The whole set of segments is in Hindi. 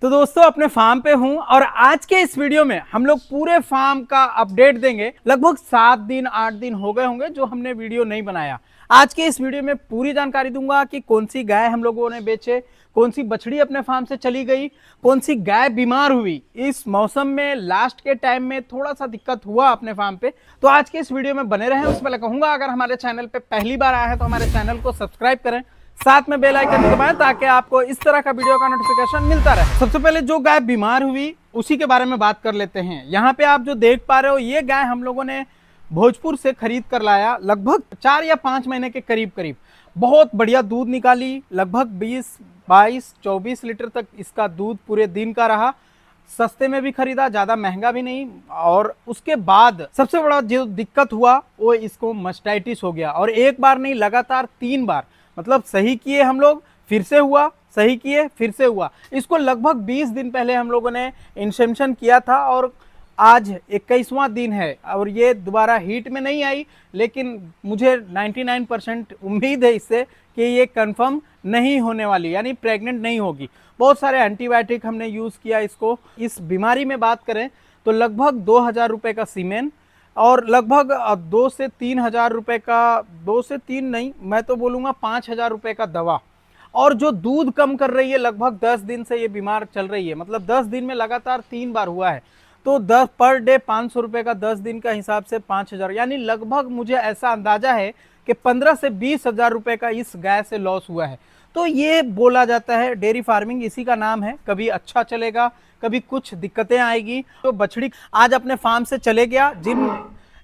तो दोस्तों अपने फार्म पे हूं और आज के इस वीडियो में हम लोग पूरे फार्म का अपडेट देंगे। लगभग 7 दिन 8 दिन हो गए होंगे जो हमने वीडियो नहीं बनाया। आज के इस वीडियो में पूरी जानकारी दूंगा कि कौन सी गाय हम लोगों ने बेचे, कौन सी बछड़ी अपने फार्म से चली गई, कौन सी गाय बीमार हुई, इस मौसम में लास्ट के टाइम में थोड़ा सा दिक्कत हुआ अपने फार्म पे। तो आज के इस वीडियो में बने रहें। उससे पहले कहूंगा अगर हमारे चैनल पे पहली बार आया है तो हमारे चैनल को सब्सक्राइब करें, साथ में बेल आइकन दबाएं ताकि आपको इस तरह का वीडियो का नोटिफिकेशन मिलता रहे। सबसे पहले जो गाय बीमार हुई उसी के बारे में बात कर लेते हैं। यहाँ पे आप जो देख पा रहे हो ये गाय हम लोगों ने भोजपुर से खरीद कर लाया, लगभग 4 या 5 महीने के करीब करीब। बहुत बढ़िया दूध निकाली, लगभग 20, 22, 24 लीटर तक इसका दूध पूरे दिन का रहा। सस्ते में भी खरीदा, ज़्यादा महंगा भी नहीं। और उसके बाद सबसे बड़ा जो दिक्कत हुआ वो इसको मास्टाइटिस हो गया, और एक बार नहीं लगातार 3 बार। मतलब सही किए हम लोग, फिर से हुआ, सही किए फिर से हुआ। इसको लगभग 20 दिन पहले हम लोगों ने इंसेक्शन किया था और आज 21वां दिन है और ये दोबारा हीट में नहीं आई। लेकिन मुझे 99% उम्मीद है इससे कि ये कंफर्म नहीं होने वाली, यानी प्रेग्नेंट नहीं होगी। बहुत सारे एंटीबायोटिक हमने यूज़ किया इसको। इस बीमारी में बात करें तो लगभग 2000 रुपये का सीमेन और लगभग 2 से 3 हज़ार रुपये का, 2 से 3 नहीं, मैं तो बोलूँगा 5,000 रुपये का दवा। और जो दूध कम कर रही है, लगभग 10 दिन से ये बीमार चल रही है। मतलब 10 दिन में लगातार 3 बार हुआ है, तो 10 पर डे 500 रुपये का 10 दिन का हिसाब से 5,000, यानी लगभग मुझे ऐसा अंदाजा है कि 15 से 20 हज़ार रुपये का इस गाय से लॉस हुआ है। तो ये बोला जाता है डेयरी फार्मिंग, इसी का नाम है। कभी अच्छा चलेगा, कभी कुछ दिक्कतें आएगी। तो बछड़ी आज अपने फार्म से चले गया।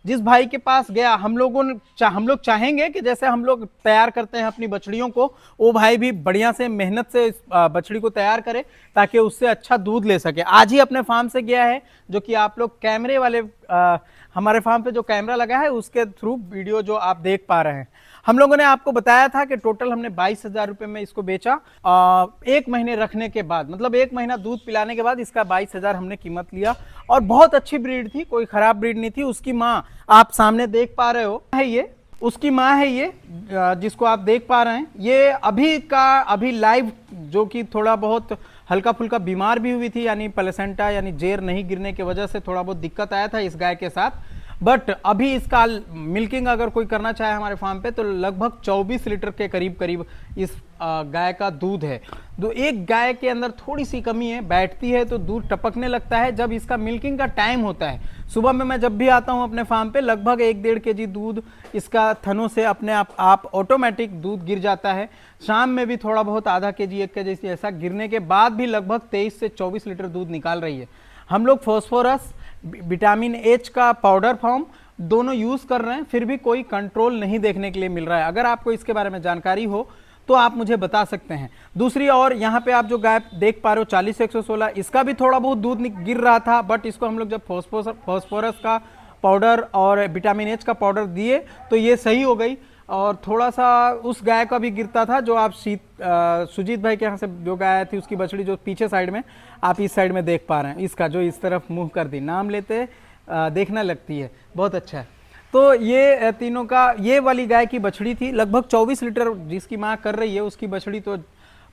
जिस भाई के पास गया, हम लोग चाहेंगे कि जैसे हम लोग तैयार करते हैं अपनी बछड़ियों को, वो भाई भी बढ़िया से मेहनत से इस बछड़ी को तैयार करे ताकि उससे अच्छा दूध ले सके। आज ही अपने फार्म से गया है, जो कि आप लोग कैमरे वाले हमारे फार्म पे जो कैमरा लगा है उसके थ्रू वीडियो जो आप देख पा रहे हैं। हम लोगों ने आपको बताया था कि टोटल हमने 22,000 रुपये में इसको बेचा। 1 महीने रखने के बाद, मतलब 1 महीना दूध पिलाने के बाद इसका 22,000 हमने कीमत लिया। और बहुत अच्छी ब्रीड थी, कोई खराब ब्रीड नहीं थी। उसकी माँ आप सामने देख पा रहे हो है, ये उसकी माँ है, ये जिसको आप देख पा रहे हैं। ये अभी लाइव, जो कि थोड़ा बहुत हल्का फुल्का बीमार भी हुई थी, यानी प्लेसेंटा यानी जेर नहीं गिरने की वजह से थोड़ा बहुत दिक्कत आया था इस गाय के साथ। बट अभी इसका मिल्किंग अगर कोई करना चाहे हमारे फार्म पे तो लगभग 24 लीटर के करीब करीब इस गाय का दूध है। एक गाय के अंदर थोड़ी सी कमी है, बैठती है तो दूध टपकने लगता है जब इसका मिल्किंग का टाइम होता है। सुबह में मैं जब भी आता हूं अपने फार्म पे, लगभग 1-1.5 kg दूध इसका थनों से अपने आप ऑटोमेटिक दूध गिर जाता है। शाम में भी थोड़ा बहुत आधा kg 1 kg ऐसा गिरने के बाद भी लगभग 23 से 24 लीटर दूध निकाल रही है। हम लोग फॉस्फोरस, विटामिन एच का पाउडर फॉर्म दोनों यूज़ कर रहे हैं, फिर भी कोई कंट्रोल नहीं देखने के लिए मिल रहा है। अगर आपको इसके बारे में जानकारी हो तो आप मुझे बता सकते हैं। दूसरी और यहाँ पे आप जो गाय देख पा रहे हो 40-116, इसका भी थोड़ा बहुत दूध गिर रहा था। बट इसको हम लोग जब फॉस्फोरस का पाउडर और विटामिन एच का पाउडर दिए तो ये सही हो गई। और थोड़ा सा उस गाय का भी गिरता था, जो आप सुजीत भाई के यहाँ से जो गाय थी उसकी बछड़ी जो पीछे साइड में, आप इस साइड में देख पा रहे हैं, इसका जो इस तरफ मुंह कर दी, नाम लेते देखना लगती है, बहुत अच्छा है। तो ये तीनों का, ये वाली गाय की बछड़ी थी, लगभग 24 लीटर जिसकी माँ कर रही है उसकी बछड़ी तो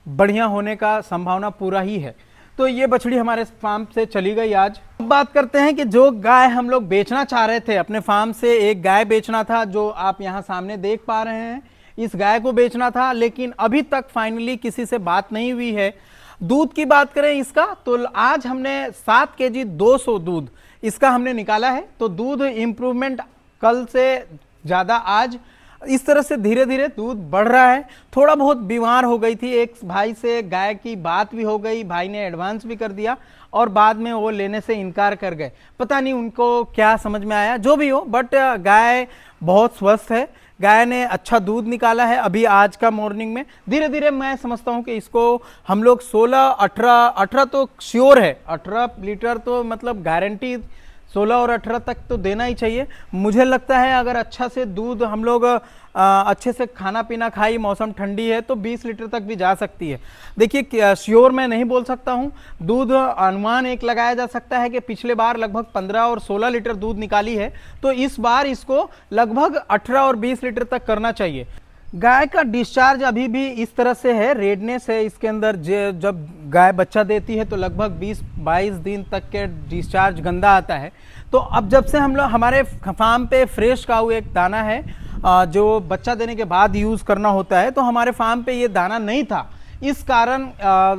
बढ़िया होने का संभावना पूरा ही है। तो ये बछड़ी हमारे फार्म से चली गई आज। अब बात करते हैं कि जो गाय हम लोग बेचना चाह रहे थे अपने फार्म से, एक गाय बेचना था जो आप यहाँ सामने देख पा रहे हैं। इस गाय को बेचना था, लेकिन अभी तक फाइनली किसी से बात नहीं हुई है। दूध की बात करें इसका तो आज हमने 7 kg 200 दूध इसका हमने निकाला है। तो दूध इम्प्रूवमेंट कल से ज़्यादा आज, इस तरह से धीरे धीरे दूध बढ़ रहा है। थोड़ा बहुत बीमार हो गई थी, एक भाई से गाय की बात भी हो गई, भाई ने एडवांस भी कर दिया और बाद में वो लेने से इनकार कर गए। पता नहीं उनको क्या समझ में आया, जो भी हो, बट गाय बहुत स्वस्थ है। गाय ने अच्छा दूध निकाला है अभी आज का मॉर्निंग में। धीरे धीरे मैं समझता हूँ कि इसको हम लोग 16-18 तो श्योर है, 18 लीटर तो मतलब गारंटी 16 और 18 तक तो देना ही चाहिए। मुझे लगता है अगर अच्छा से दूध हम लोग अच्छे से खाना पीना खाई, मौसम ठंडी है तो 20 लीटर तक भी जा सकती है। देखिए श्योर मैं नहीं बोल सकता हूँ, दूध अनुमान एक लगाया जा सकता है कि पिछले बार लगभग 15 और 16 लीटर दूध निकाली है, तो इस बार इसको लगभग 18 और 20 लीटर तक करना चाहिए। गाय का डिस्चार्ज अभी भी इस तरह से है, रेडनेस है इसके अंदर। जब गाय बच्चा देती है तो लगभग 20-22 दिन तक के डिस्चार्ज गंदा आता है। तो अब जब से हम लोग हमारे फार्म पे फ्रेश काऊ एक दाना है जो बच्चा देने के बाद यूज़ करना होता है, तो हमारे फार्म पे ये दाना नहीं था। इस कारण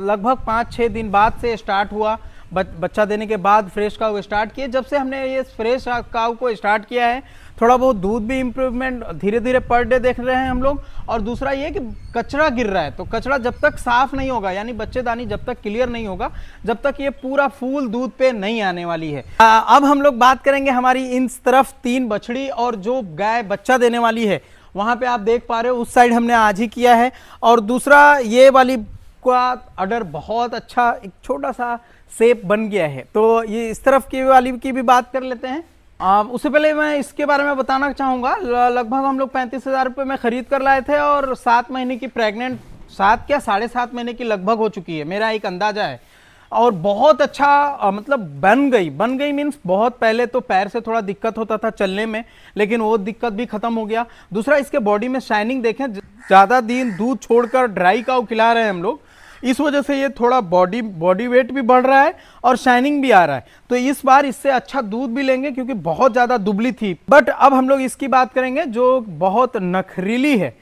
लगभग 5-6 दिन बाद से स्टार्ट हुआ, बच्चा देने के बाद फ्रेश काऊ स्टार्ट किए। जब से हमने ये फ्रेश काऊ को स्टार्ट किया है, थोड़ा बहुत दूध भी इम्प्रूवमेंट धीरे धीरे पर डे देख रहे हैं हम लोग। और दूसरा ये कि कचरा गिर रहा है, तो कचरा जब तक साफ नहीं होगा, यानी बच्चेदानी जब तक क्लियर नहीं होगा, जब तक ये पूरा फूल दूध पे नहीं आने वाली है। अब हम लोग बात करेंगे हमारी इन तरफ 3 बछड़ी और जो गाय बच्चा देने वाली है, वहां पे आप देख पा रहे हो उस साइड हमने आज ही किया है। और दूसरा ये वाली का अडर बहुत अच्छा एक छोटा सा शेप बन गया है। तो ये इस तरफ की वाली की भी बात कर लेते हैं। उससे पहले मैं इसके बारे में बताना चाहूँगा, लगभग हम लोग 35,000 रुपये में ख़रीद कर लाए थे और 7 महीने की प्रेग्नेंट, 7 क्या 7.5 महीने की लगभग हो चुकी है, मेरा एक अंदाज़ा है। और बहुत अच्छा मतलब बन गई मीन्स बहुत पहले तो पैर से थोड़ा दिक्कत होता था चलने में, लेकिन वो दिक्कत भी ख़त्म हो गया। दूसरा इसके बॉडी में शाइनिंग देखें, ज़्यादा दिन दूध छोड़कर ड्राई काऊ खिला रहे हैं हम लोग, इस वजह से ये थोड़ा बॉडी वेट भी बढ़ रहा है और शाइनिंग भी आ रहा है। तो इस बार इससे अच्छा दूध भी लेंगे क्योंकि बहुत ज़्यादा दुबली थी। बट अब हम लोग इसकी बात करेंगे जो बहुत नखरीली है।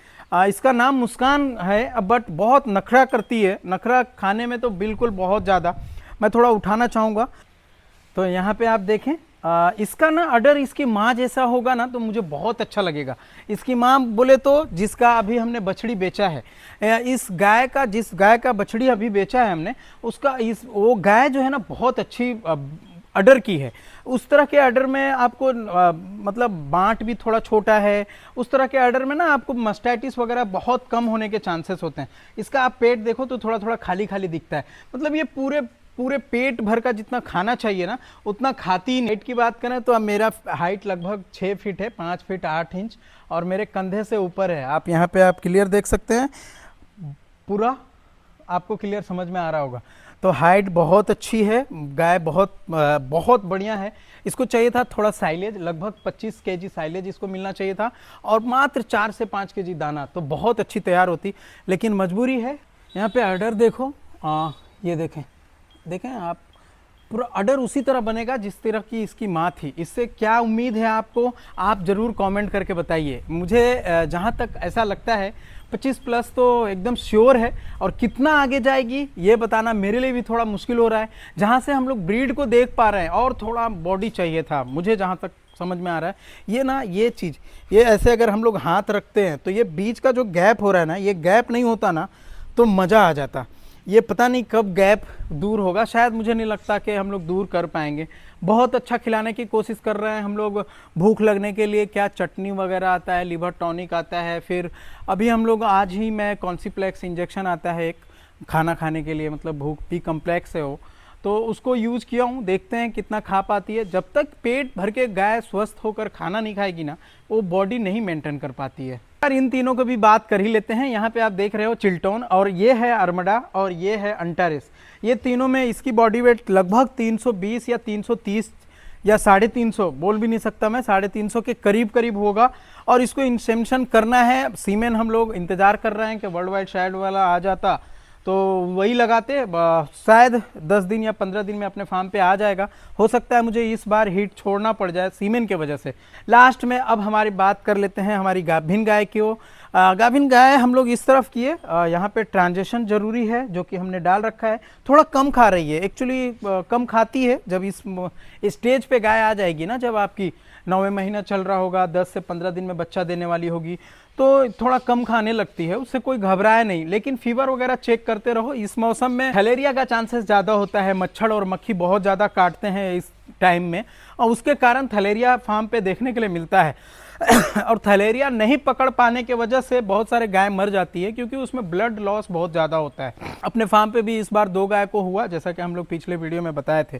इसका नाम मुस्कान है, बट बहुत नखरा करती है, नखरा खाने में तो बिल्कुल बहुत ज़्यादा। मैं थोड़ा उठाना चाहूँगा, तो यहाँ पे आप देखें इसका ना अडर इसकी माँ जैसा होगा ना तो मुझे बहुत अच्छा लगेगा। इसकी माँ बोले तो जिसका अभी हमने बछड़ी बेचा है, इस गाय का जिस गाय का बछड़ी अभी बेचा है हमने, उसका वो गाय जो है ना बहुत अच्छी अडर की है। उस तरह के अडर में आपको मतलब बांट भी थोड़ा छोटा है, उस तरह के अडर में ना आपको मस्टाइटिस वगैरह बहुत कम होने के चांसेस होते हैं। इसका आप पेट देखो तो थोड़ा थोड़ा खाली खाली दिखता है, मतलब ये पूरे पेट भर का जितना खाना चाहिए ना उतना खाती ही नहीं। हाइट की बात करें तो अब मेरा हाइट लगभग 6 फीट है, 5 फीट 8 इंच, और मेरे कंधे से ऊपर है। आप यहाँ पे आप क्लियर देख सकते हैं, पूरा आपको क्लियर समझ में आ रहा होगा। तो हाइट बहुत अच्छी है, गाय बहुत बढ़िया है। इसको चाहिए था थोड़ा साइलेज, लगभग 25 केजी साइलेज इसको मिलना चाहिए था, और मात्र 4 से 5 केजी दाना, तो बहुत अच्छी तैयार होती, लेकिन मजबूरी है। यहाँ पे अडर देखो, ये देखें आप, पूरा अडर उसी तरह बनेगा जिस तरह की इसकी माँ थी। इससे क्या उम्मीद है आपको, आप ज़रूर कमेंट करके बताइए। मुझे जहाँ तक ऐसा लगता है 25 प्लस तो एकदम श्योर है, और कितना आगे जाएगी ये बताना मेरे लिए भी थोड़ा मुश्किल हो रहा है। जहाँ से हम लोग ब्रीड को देख पा रहे हैं, और थोड़ा बॉडी चाहिए था मुझे, जहाँ तक समझ में आ रहा है। ये ना ये चीज़, ये ऐसे अगर हम लोग हाथ रखते हैं तो ये बीच का जो गैप हो रहा है ना, ये गैप नहीं होता ना तो मज़ा आ जाता। ये पता नहीं कब गैप दूर होगा, शायद मुझे नहीं लगता कि हम लोग दूर कर पाएंगे। बहुत अच्छा खिलाने की कोशिश कर रहे हैं हम लोग। भूख लगने के लिए क्या चटनी वगैरह आता है, लिवर टॉनिक आता है, फिर अभी हम लोग आज ही में कॉन्सिप्लेक्स इंजेक्शन आता है एक खाना खाने के लिए, मतलब भूख भी कम्प्लेक्स है वो, तो उसको यूज़ किया हूँ। देखते हैं कितना खा पाती है। जब तक पेट भर के गाय स्वस्थ होकर खाना नहीं खाएगी ना, वो बॉडी नहीं मेंटेन कर पाती है। यार इन तीनों को भी बात कर ही लेते हैं। यहाँ पे आप देख रहे हो चिल्टोन, और ये है अरमडा, और ये है अंटारिस। ये तीनों में इसकी बॉडी वेट लगभग 320 या 330 या 350, बोल भी नहीं सकता मैं, 350 के करीब होगा। और इसको इंसेमिनेशन करना है, सीमेन हम लोग इंतज़ार कर रहे हैं कि वर्ल्ड वाइड शायद वाला आ जाता तो वही लगाते। शायद 10 दिन या 15 दिन में अपने फार्म पे आ जाएगा। हो सकता है मुझे इस बार हीट छोड़ना पड़ जाए सीमेन के वजह से। लास्ट में अब हमारी बात कर लेते हैं हमारी गाभिन गाय की। गाभिन गाय हम लोग इस तरफ किए, यहाँ पे ट्रांजिशन जरूरी है जो कि हमने डाल रखा है। थोड़ा कम खा रही है, एक्चुअली कम खाती है। जब इस स्टेज पे गाय आ जाएगी ना, जब आपकी 9वें महीना चल रहा होगा, 10 से 15 दिन में बच्चा देने वाली होगी, तो थोड़ा कम खाने लगती है, उससे कोई घबराए नहीं। लेकिन फीवर वगैरह चेक करते रहो। इस मौसम में थैलेरिया का चांसेस ज़्यादा होता है, मच्छर और मक्खी बहुत ज़्यादा काटते हैं इस टाइम में, और उसके कारण थैलेरिया फार्म पे देखने के लिए मिलता है। और थैलेरिया नहीं पकड़ पाने के वजह से बहुत सारे गाय मर जाती है, क्योंकि उसमें ब्लड लॉस बहुत ज़्यादा होता है। अपने फार्म पे भी इस बार 2 गाय को हुआ, जैसा कि हम लोग पिछले वीडियो में बताए थे।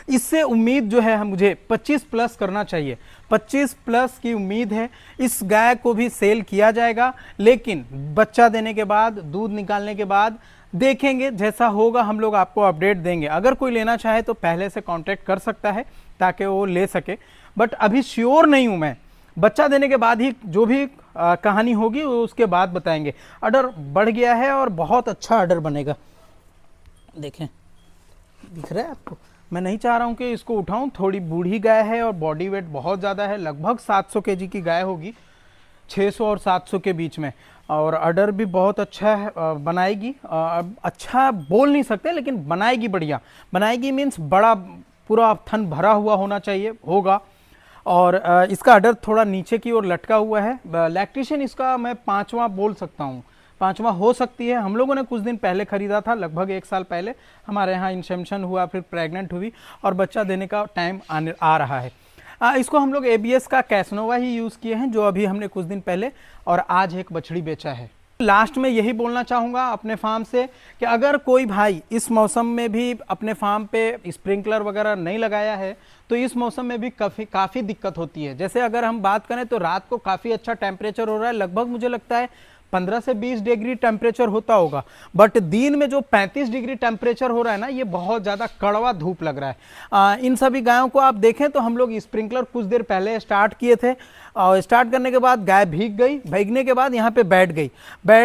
इससे उम्मीद जो है मुझे 25 प्लस करना चाहिए, 25 प्लस की उम्मीद है। इस गाय को भी सेल किया जाएगा, लेकिन बच्चा देने के बाद, दूध निकालने के बाद देखेंगे, जैसा होगा हम लोग आपको अपडेट देंगे। अगर कोई लेना चाहे तो पहले से कांटेक्ट कर सकता है ताकि वो ले सके, बट अभी श्योर नहीं हूँ मैं। बच्चा देने के बाद ही जो भी कहानी होगी वो उसके बाद बताएंगे। अडर बढ़ गया है और बहुत अच्छा अडर बनेगा। देखें, दिख रहा है आपको? मैं नहीं चाह रहा हूँ कि इसको उठाऊं, थोड़ी बूढ़ी गाय है और बॉडी वेट बहुत ज़्यादा है, लगभग 700 केजी की गाय होगी, 600 और 700 के बीच में। और अडर भी बहुत अच्छा है, बनाएगी। अच्छा बोल नहीं सकते लेकिन बनाएगी, बढ़िया बनाएगी। मीन्स बड़ा पूरा थन भरा हुआ होना चाहिए, होगा। और इसका अडर थोड़ा नीचे की ओर लटका हुआ है। लैक्टेशन इसका मैं 5वां बोल सकता हूँ, 5वां हो सकती है। हम लोगों ने कुछ दिन पहले खरीदा था, लगभग 1 साल पहले हमारे यहाँ इंसेम्शन हुआ, फिर प्रेग्नेंट हुई और बच्चा देने का टाइम आ रहा है। इसको हम लोग ABS का कैसनोवा ही यूज़ किए हैं, जो अभी हमने कुछ दिन पहले, और आज एक बछड़ी बेचा है। लास्ट में यही बोलना चाहूँगा अपने फार्म से कि अगर कोई भाई इस मौसम में भी अपने फार्म पे स्प्रिंकलर वगैरह नहीं लगाया है तो इस मौसम में भी काफ़ी दिक्कत होती है। जैसे अगर हम बात करें तो रात को काफ़ी अच्छा टेम्परेचर हो रहा है, लगभग मुझे लगता है 15 से 20 डिग्री टेम्परेचर होता होगा, बट दिन में जो 35 डिग्री टेम्परेचर हो रहा है ना, ये बहुत ज़्यादा कड़वा धूप लग रहा है। इन सभी गायों को आप देखें तो हम लोग स्प्रिंकलर कुछ देर पहले स्टार्ट किए थे, और स्टार्ट करने के बाद गाय भीग गई, भीगने के बाद यहाँ पे बैठ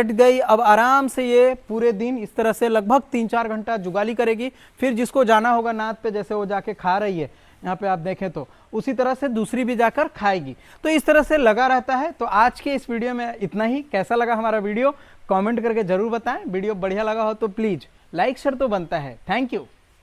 गई। अब आराम से ये पूरे दिन इस तरह से लगभग 3-4 घंटा जुगाली करेगी। फिर जिसको जाना होगा नाद पे, जैसे वो जाके खा रही है यहाँ पे आप देखें तो, उसी तरह से दूसरी भी जाकर खाएगी। तो इस तरह से लगा रहता है। तो आज के इस वीडियो में इतना ही। कैसा लगा हमारा वीडियो कमेंट करके जरूर बताएं। वीडियो बढ़िया लगा हो तो प्लीज़ लाइक शेयर तो बनता है। Thank you.